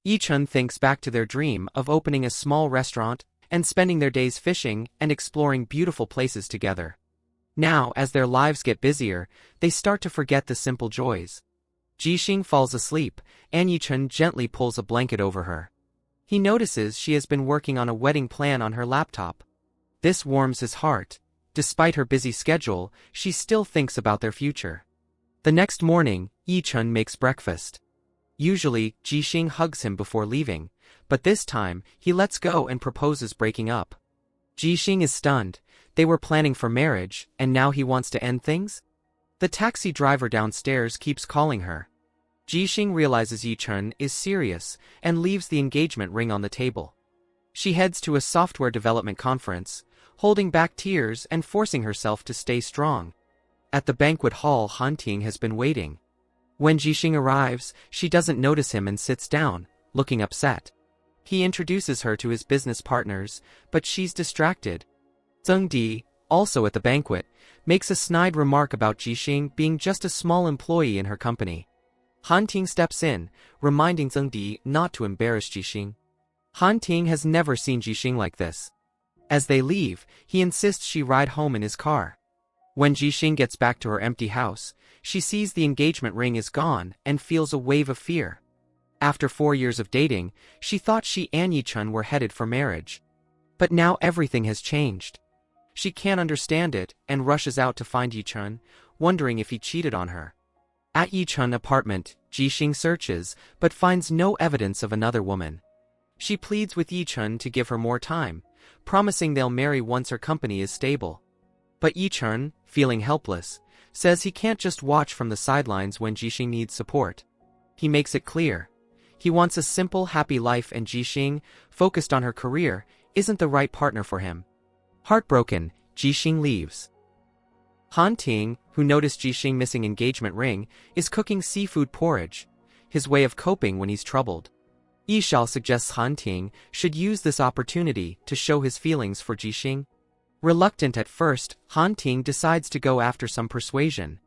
Yi-chun thinks back to their dream of opening a small restaurant and spending their days fishing and exploring beautiful places together. Now, as their lives get busier, they start to forget the simple joys. Xing falls asleep, and Yi-chun gently pulls a blanket over her. He notices she has been working on a wedding plan on her laptop. This warms his heart. Despite her busy schedule, she still thinks about their future. The next morning, Yi-chun makes breakfast. Usually, Xing hugs him before leaving, but this time, he lets go and proposes breaking up. Xing is stunned. They were planning for marriage, and now he wants to end things? The taxi driver downstairs keeps calling her. Xing realizes Yi-chun is serious and leaves the engagement ring on the table. She heads to a software development conference, holding back tears and forcing herself to stay strong. At the banquet hall, Han Ting has been waiting. When Xing arrives, she doesn't notice him and sits down, looking upset. He introduces her to his business partners, but she's distracted. Zheng Di, also at the banquet, makes a snide remark about Xing being just a small employee in her company. Han Ting steps in, reminding Zheng Di not to embarrass Xing. Han Ting has never seen Xing like this. As they leave, he insists she ride home in his car. When Xing gets back to her empty house, she sees the engagement ring is gone and feels a wave of fear. After 4 years of dating, she thought she and Yi-chun were headed for marriage. But now everything has changed. She can't understand it and rushes out to find Yi-chun, wondering if he cheated on her. At Yi-chun's apartment, Xing searches, but finds no evidence of another woman. She pleads with Yi-chun to give her more time, promising they'll marry once her company is stable. But Yi-chun, feeling helpless, says he can't just watch from the sidelines when Xing needs support. He makes it clear. He wants a simple, happy life, and Xing, focused on her career, isn't the right partner for him. Heartbroken, Xing leaves. Han Ting, who noticed Xing missing engagement ring, is cooking seafood porridge, his way of coping when he's troubled. Yishao suggests Han Ting should use this opportunity to show his feelings for Xing. Reluctant at first, Han Ting decides to go after some persuasion.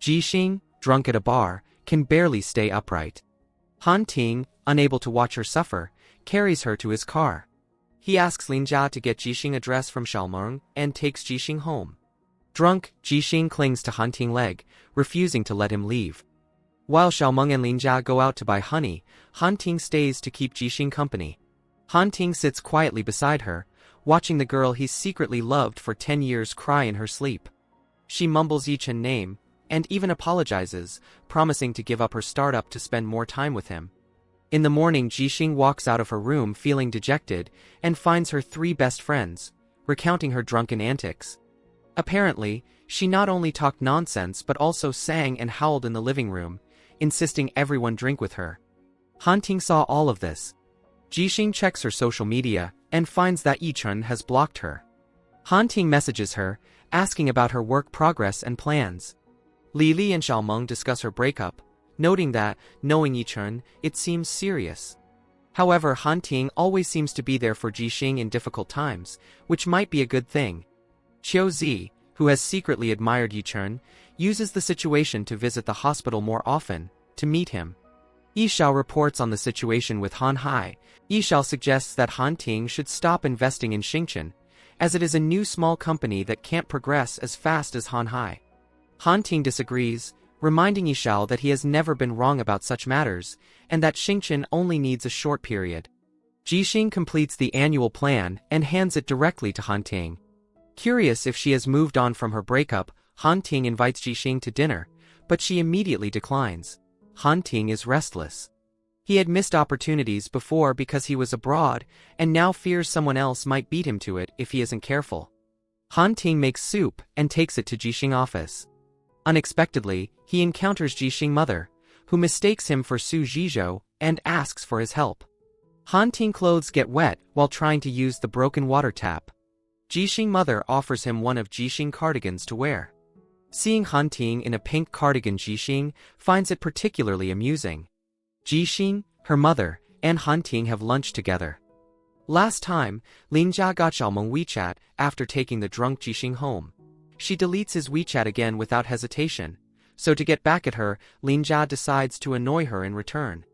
Xing, drunk at a bar, can barely stay upright. Han Ting, unable to watch her suffer, carries her to his car. He asks Linjia to get Xing address from Xiaomeng and takes Xing home. Drunk, Xing clings to Han Ting's leg, refusing to let him leave. While Xiaomeng and Linjia go out to buy honey, Han Ting stays to keep Xing company. Han Ting sits quietly beside her, watching the girl he's secretly loved for 10 years cry in her sleep. She mumbles Yi-chun's name, and even apologizes, promising to give up her startup to spend more time with him. In the morning, Xing walks out of her room feeling dejected, and finds her 3 best friends, recounting her drunken antics. Apparently, she not only talked nonsense but also sang and howled in the living room, insisting everyone drink with her. Han Ting saw all of this. Xing checks her social media, and finds that Yi-chun has blocked her. Han Ting messages her, asking about her work progress and plans. Li Li and Xiaomeng discuss her breakup, noting that, knowing Yi-chun, it seems serious. However, Han Ting always seems to be there for Xing in difficult times, which might be a good thing. Qiu Zi, who has secretly admired Yi-chun, uses the situation to visit the hospital more often, to meet him. Yishao reports on the situation with Han Hai. Yishao suggests that Han Ting should stop investing in Xingchen, as it is a new small company that can't progress as fast as Han Hai. Han Ting disagrees, reminding Yishao that he has never been wrong about such matters, and that Xingchen only needs a short period. Xing completes the annual plan and hands it directly to Han Ting. Curious if she has moved on from her breakup, Han Ting invites Xing to dinner, but she immediately declines. Han Ting is restless. He had missed opportunities before because he was abroad, and now fears someone else might beat him to it if he isn't careful. Han Ting makes soup and takes it to Xing's office. Unexpectedly, he encounters Xing's mother, who mistakes him for Su Zhizhou and asks for his help. Han Ting's clothes get wet while trying to use the broken water tap. Xing's mother offers him one of Xing's cardigans to wear. Seeing Han Ting in a pink cardigan, Xing finds it particularly amusing. Xing, her mother, and Han Ting have lunch together. Last time, Linjia got Xiaomeng WeChat after taking the drunk Xing home. She deletes his WeChat again without hesitation, so to get back at her, Linjia decides to annoy her in return.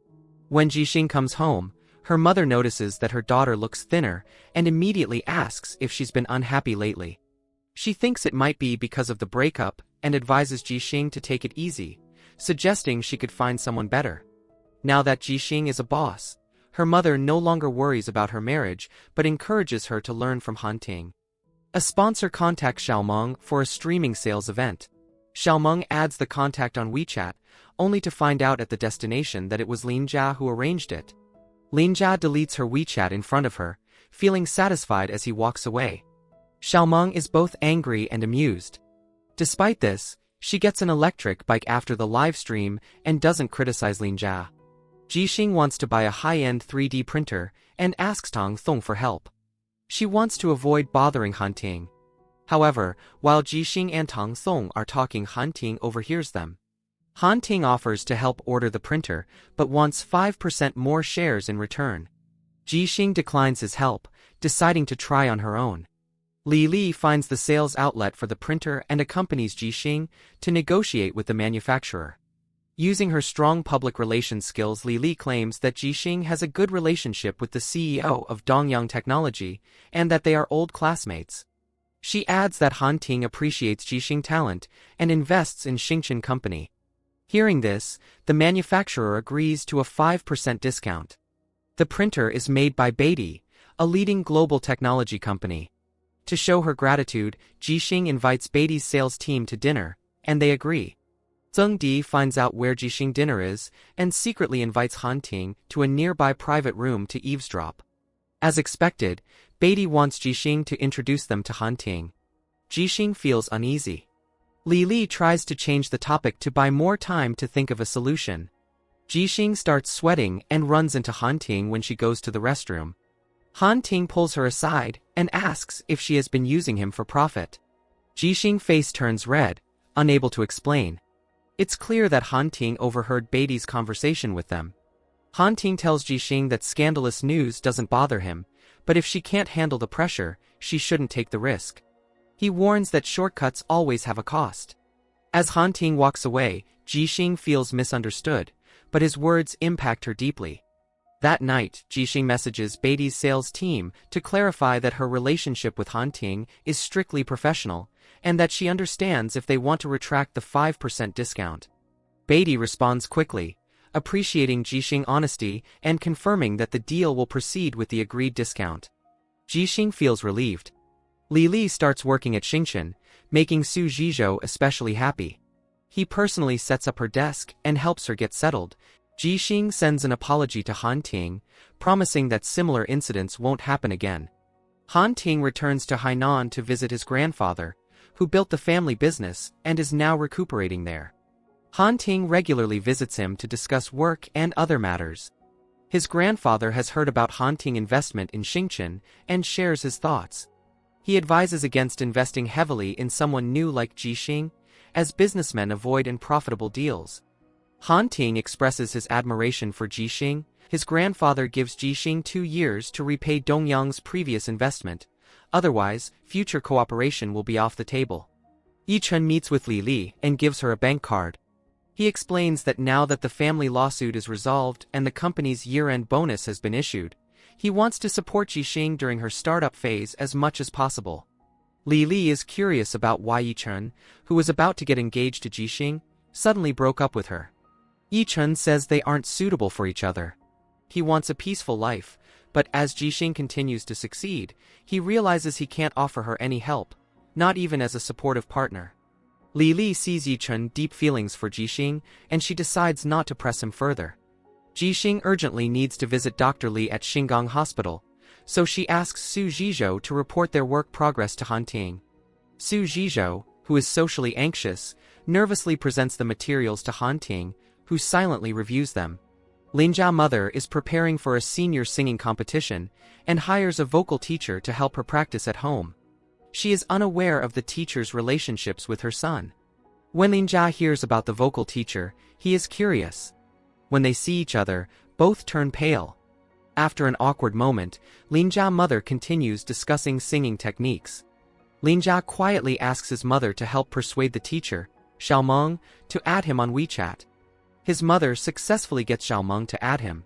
When Xing comes home, her mother notices that her daughter looks thinner and immediately asks if she's been unhappy lately. She thinks it might be because of the breakup and advises Xing to take it easy, suggesting she could find someone better. Now that Xing is a boss, her mother no longer worries about her marriage but encourages her to learn from Han Ting. A sponsor contacts Xiaomeng for a streaming sales event. Xiaomeng adds the contact on WeChat, only to find out at the destination that it was Lin Jia who arranged it. Lin Jia deletes her WeChat in front of her, feeling satisfied as he walks away. Xiaomeng is both angry and amused. Despite this, she gets an electric bike after the live stream and doesn't criticize Lin Jia. Xing wants to buy a high-end 3D printer and asks Tang Thong for help. She wants to avoid bothering Han Ting. However, while Xing and Tang Thong are talking, Han Ting overhears them. Han Ting offers to help order the printer, but wants 5% more shares in return. Xing declines his help, deciding to try on her own. Li finds the sales outlet for the printer and accompanies Xing to negotiate with the manufacturer. Using her strong public relations skills, Li claims that Xing has a good relationship with the CEO of Dongyang Technology and that they are old classmates. She adds that Han Ting appreciates Xing's talent and invests in Xingchen Company. Hearing this, the manufacturer agrees to a 5% discount. The printer is made by Beatty, a leading global technology company. To show her gratitude, Xing invites Beatty's sales team to dinner, and they agree. Zheng Di finds out where Xing dinner is and secretly invites Han Ting to a nearby private room to eavesdrop. As expected, Beatty wants Xing to introduce them to Han Ting. Xing feels uneasy. Li tries to change the topic to buy more time to think of a solution. Xing starts sweating and runs into Han Ting when she goes to the restroom. Han Ting pulls her aside and asks if she has been using him for profit. Xing's face turns red, unable to explain. It's clear that Han Ting overheard Beatty's conversation with them. Han Ting tells Xing that scandalous news doesn't bother him, but if she can't handle the pressure, she shouldn't take the risk. He warns that shortcuts always have a cost. As Han Ting walks away, Xing feels misunderstood, but his words impact her deeply. That night, Xing messages Beatty's sales team to clarify that her relationship with Han Ting is strictly professional, and that she understands if they want to retract the 5% discount. Beatty responds quickly, appreciating Xing's honesty and confirming that the deal will proceed with the agreed discount. Xing feels relieved. Li starts working at Xingchen, making Su Zhizhou especially happy. He personally sets up her desk and helps her get settled. Xing sends an apology to Han Ting, promising that similar incidents won't happen again. Han Ting returns to Hainan to visit his grandfather, who built the family business and is now recuperating there. Han Ting regularly visits him to discuss work and other matters. His grandfather has heard about Han Ting investment in Xingchen and shares his thoughts. He advises against investing heavily in someone new like Xing, as businessmen avoid unprofitable deals. Han Ting expresses his admiration for Xing. His grandfather gives Xing 2 years to repay Dongyang's previous investment, otherwise, future cooperation will be off the table. Yichun meets with Li and gives her a bank card. He explains that now that the family lawsuit is resolved and the company's year-end bonus has been issued, he wants to support Xing during her startup phase as much as possible. Li is curious about why Yichun, who was about to get engaged to Xing, suddenly broke up with her. Yichun says they aren't suitable for each other. He wants a peaceful life, but as Xing continues to succeed, he realizes he can't offer her any help, not even as a supportive partner. Li sees Yichun deep feelings for Xing, and she decides not to press him further. Xing urgently needs to visit Dr. Li at Xingang Hospital, so she asks Su Zhizhou to report their work progress to Han Ting. Su Zhizhou, who is socially anxious, nervously presents the materials to Han Ting, who silently reviews them. Lin Jia's mother is preparing for a senior singing competition and hires a vocal teacher to help her practice at home. She is unaware of the teacher's relationships with her son. When Lin Jia hears about the vocal teacher, he is curious. When they see each other, both turn pale. After an awkward moment, Lin Jia's mother continues discussing singing techniques. Lin Jia quietly asks his mother to help persuade the teacher, Xiaomeng, to add him on WeChat. His mother successfully gets Xiaomeng to add him.